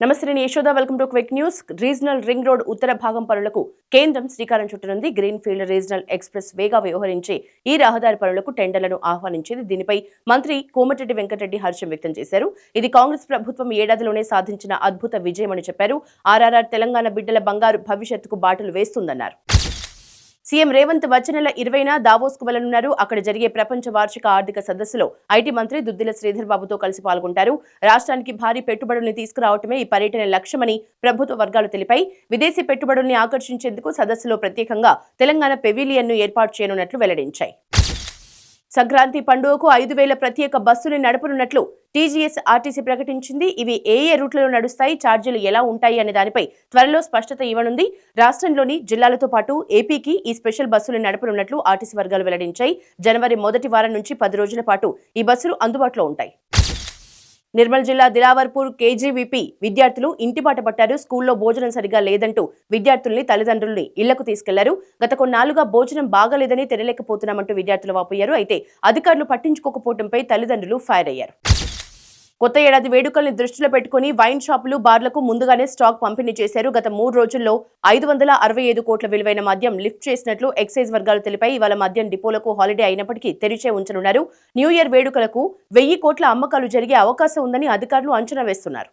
నమస్తే, నేను Yashoda. Welcome to quick news. Regional ring road ఉత్తర భాగం పనులకు కేంద్రం శ్రీకారం చుట్టనుంది. గ్రీన్ ఫీల్డ్ రీజనల్ ఎక్స్ప్రెస్ వేగా వ్యవహరించి ఈ రహదారి పనులకు టెండర్లను ఆహ్వానించింది. దీనిపై మంత్రి కోమటిరెడ్డి వెంకటరెడ్డి హర్షం వ్యక్తం చేశారు. ఇది కాంగ్రెస్ ప్రభుత్వం ఏడాదిలోనే సాధించిన అద్భుత విజయమని చెప్పారు. ఆర్ఆర్ఆర్ తెలంగాణ బిడ్డల బంగారు భవిష్యత్తుకు బాటలు వేస్తుందన్నారు. సీఎం రేవంత్ వచ్చే నెల 20న దావోస్కు వెళ్లనున్నారు. అక్కడ జరిగే ప్రపంచ వార్షిక ఆర్థిక సదస్సులో ఐటీ మంత్రి దుద్దిల శ్రీధర్ బాబుతో కలిసి పాల్గొంటారు. రాష్ట్రానికి భారీ పెట్టుబడుల్ని తీసుకురావటమే ఈ పర్యటన లక్ష్యమని ప్రభుత్వ వర్గాలు తెలిపాయి. విదేశీ పెట్టుబడుల్ని ఆకర్షించేందుకు సదస్సులో ప్రత్యేకంగా తెలంగాణ పెవిలియన్ను ఏర్పాటు చేయనున్నట్లు వెల్లడించాయి. సంక్రాంతి పండుగకు 5,000 ప్రత్యేక బస్సులు నడపనున్నట్లు టీజీఎస్ ఆర్టీసీ ప్రకటించింది. ఇవి ఏ రూట్లలో నడుస్తాయి, ఛార్జీలు ఎలా ఉంటాయి అనే దానిపై త్వరలో స్పష్టత ఇవ్వనుంది. రాష్ట్రంలోని జిల్లాలతో పాటు ఏపీకి ఈ స్పెషల్ బస్సులు నడపనున్నట్లు ఆర్టీసీ వర్గాలు వెల్లడించాయి. జనవరి మొదటి వారం నుంచి 10 రోజుల పాటు ఈ బస్సులు అందుబాటులో ఉంటాయి. నిర్మల్ జిల్లా దిలావర్పూర్ కేజీవీపీ విద్యార్థులు ఇంటిబాట పట్టారు. స్కూల్లో భోజనం సరిగా లేదంటూ విద్యార్థుల్ని తల్లిదండ్రుల్ని ఇళ్లకు తీసుకెళ్లారు. గత కొన్నాళ్లుగా భోజనం బాగాలేదని తినలేకపోతున్నామంటూ విద్యార్థులు వాపోయారు. అయితే అధికారులు పట్టించుకోకపోవడంపై తల్లిదండ్రులు ఫైర్ అయ్యారు. కొత్త ఏడాది వేడుకల్ని దృష్టిలో పెట్టుకుని వైన్ షాపులు, బార్లకు ముందుగానే స్టాక్ పంపిణీ చేశారు. గత 3 రోజుల్లో 565 కోట్ల విలువైన మద్యం లిఫ్ట్ చేసినట్లు ఎక్సైజ్ వర్గాలు తెలిపాయి. ఇవాళ మద్యం డిపోలకు హాలిడే అయినప్పటికీ తెరిచే ఉంచనున్నారు. న్యూ ఇయర్ వేడుకలకు 1000 కోట్ల అమ్మకాలు జరిగే అవకాశం ఉందని అధికారులు అంచనా వేస్తున్నారు.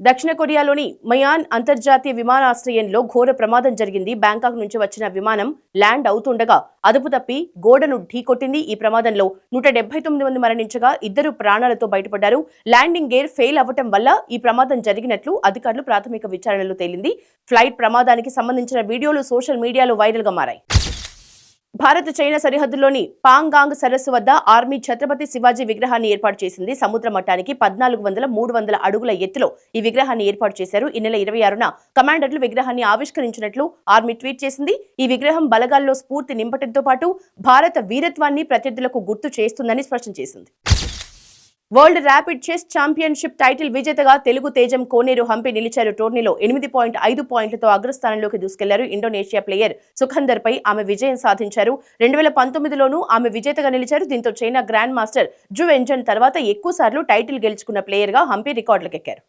దక్షిణ కొరియాలోని మయాన్ అంతర్జాతీయ విమానాశ్రయంలో ఘోర ప్రమాదం జరిగింది. బ్యాంకాక్ నుంచి వచ్చిన విమానం ల్యాండ్ అవుతుండగా అదుపు తప్పి గోడను ఢీకొట్టింది. ఈ ప్రమాదంలో 179 మంది మరణించగా 2 ప్రాణాలతో బయటపడ్డారు. ల్యాండింగ్ గేర్ ఫెయిల్ అవ్వటం వల్ల ఈ ప్రమాదం జరిగినట్లు అధికారులు ప్రాథమిక విచారణలో తేలింది. ఫ్లైట్ ప్రమాదానికి సంబంధించిన వీడియోలు సోషల్ మీడియాలో వైరల్ గా మారాయి. భారత్ చైనా సరిహద్దులోని పాంగాంగ్ సరస్సు వద్ద ఆర్మీ ఛత్రపతి శివాజీ విగ్రహాన్ని ఏర్పాటు చేసింది. సముద్ర మట్టానికి 1400-300 అడుగుల ఎత్తులో ఈ విగ్రహాన్ని ఏర్పాటు చేశారు. ఈ నెల 26న కమాండర్లు విగ్రహాన్ని ఆవిష్కరించినట్లు ఆర్మీ ట్వీట్ చేసింది. ఈ విగ్రహం బలగాల్లో స్ఫూర్తి నింపటంతో పాటు భారత వీరత్వాన్ని ప్రత్యర్థులకు గుర్తు చేస్తుందని స్పష్టం చేసింది. World rapid chess championship title విజేతగా తెలుగు తేజం కోనేరు హంపి నిలిచారు. టోర్నీలో 8.5 పాయింట్లతో అగ్రస్థానంలోకి దూసుకెళ్లారు. ఇండోనేషియా ప్లేయర్ సుఖందర్ పై ఆమె విజయం సాధించారు. 2019లోనూ ఆమె విజేతగా నిలిచారు. దీంతో చైనా గ్రాండ్ మాస్టర్ జు వెంజన్ తర్వాత ఎక్కువసార్లు టైటిల్ గెలుచుకున్న ప్లేయర్ గా హంపి రికార్డులకెక్కారు.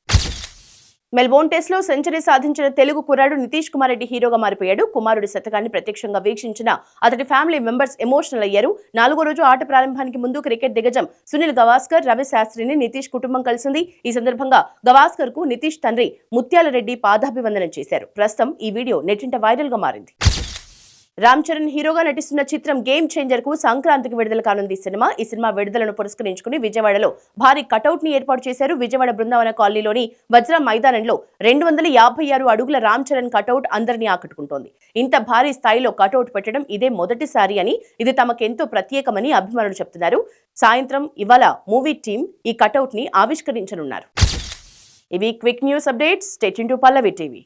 మెల్బోర్న్ టెస్ట్ లో సెంచరీ సాధించిన తెలుగు కుర్రాడు నితీష్ కుమార్ రెడ్డి హీరోగా మారిపోయాడు. కుమారుడి శతకాన్ని ప్రత్యక్షంగా వీక్షించిన అతడి ఫ్యామిలీ మెంబర్స్ ఎమోషనల్ అయ్యారు. 4వ రోజు ఆట ప్రారంభానికి ముందు క్రికెట్ దిగ్గజం సునీల్ గవాస్కర్, రవి శాస్త్రిని నితీష్ కుటుంబం కలిసింది. ఈ సందర్భంగా గవాస్కర్ కు నితీష్ తండ్రి ముత్యాల రెడ్డి పాదాభివందనం చేశారు. ప్రస్తుతం ఈ వీడియో నెట్టింట వైరల్ గా మారింది. రామ్ చరణ్ హీరోగా నటిస్తున్న చిత్రం గేమ్ చేంజర్ కు సంక్రాంతికి విడుదల కానుంది ఈ సినిమా విడుదలను పురస్కరించుకుని విజయవాడలో భారీ కటౌట్ ని ఏర్పాటు చేశారు. విజయవాడ బృందావన కాలనీలోని వజ్ర మైదానంలో 256 అడుగుల రామ్ చరణ్ కటౌట్ అందరినీ ఆకట్టుకుంటోంది. ఇంత భారీ స్థాయిలో కటౌట్ పెట్టడం ఇదే మొదటిసారి అని, ఇది తమకెంతో ప్రత్యేకమని అభిమానులు చెప్తున్నారు. సాయంత్రం ఇవాళ మూవీ టీం ఈ కటౌట్ ని ఆవిష్కరించనున్నారు. ఇవి quick news updates. Stay tuned to Pallavi TV.